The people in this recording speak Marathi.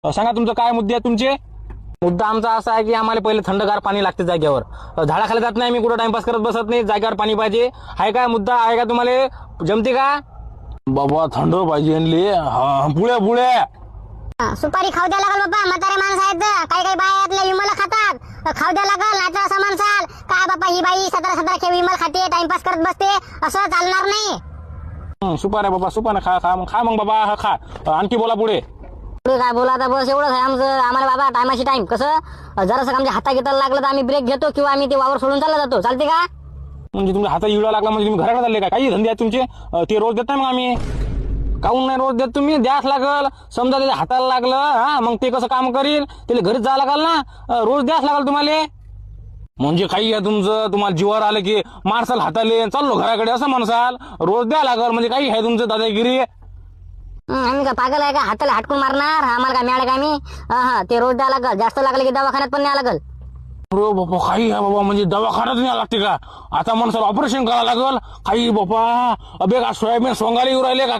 सांगा तुमचं काय मुद्दे आहे तुमचे? मुद्दा आमचा असा आहे की आम्हाला पहिले थंडगार पाणी लागते जागेवर. झाडाखाली जात नाही, मी कुठं टाइमपास करत बसत नाही, जागेवर पाणी पाहिजे. आहे काय मुद्दा आहे का तुम्हाला? जमते का? बाबा थंड पाहिजे आणली. पुढे सुपारी खाऊ द्या लागल बाबा. म्हातारे माणसं आहेत, काही काही बाया यातल्या विमल खातात, खाऊ द्या लागल. नाहीतर असं म्हणसाल काय बाबा ही बाई 17-17 विमल खाते, टाइमपास करत बसते, असं चालणार नाही. सुपाऱ्या बाबा, सुपाऱ्या खा मग बाबा. खा. आणखी बोला पुढे. पुढे काय बोला आता, बस एवढंच आहे आमचं. आम्हाला बाबा टायमाशी टाइम. कसं जरासं आमच्या हाता घेतायला लागलं तर आम्ही ब्रेक घेतो किंवा आम्ही ते वावर सोडून चालला जातो. चालते का? म्हणजे तुमच्या हातात इळा लागला म्हणजे तुम्ही घराकडे चालले का? काही धंदे आहेत तुमचे, ते रोज देत नाही मग आम्ही. काहून नाही रोज देत तुम्ही? द्यास लागल. समजा त्याच्या हाताला लागलं मग ते कसं काम करील? त्याला घरीच जावं लागल ना. रोज द्यास लागल तुम्हाला. म्हणजे काही आहे तुमचं, तुम्हाला जीवावर आलं की मारसाल हाताले चाललो घराकडे असं म्हणसाल. रोज द्या लागल म्हणजे काही आहे तुमचं दादागिरी. आम्ही का पागल आहे का? हाताला हटकून मारणार आम्हाला काय मिळालं का? आम्ही ते रोज द्यावं लागल. जास्त लागलं की दवाखान्यात पण न्यावं लागल. अरे बाबा काही आहे बाबा, म्हणजे दवाखान्यात न्यावं लागते का? आता माणसाला ऑपरेशन करावं लागल. काही बाबा अबे का सोयाबीन सोंगाला येऊ राहिले का?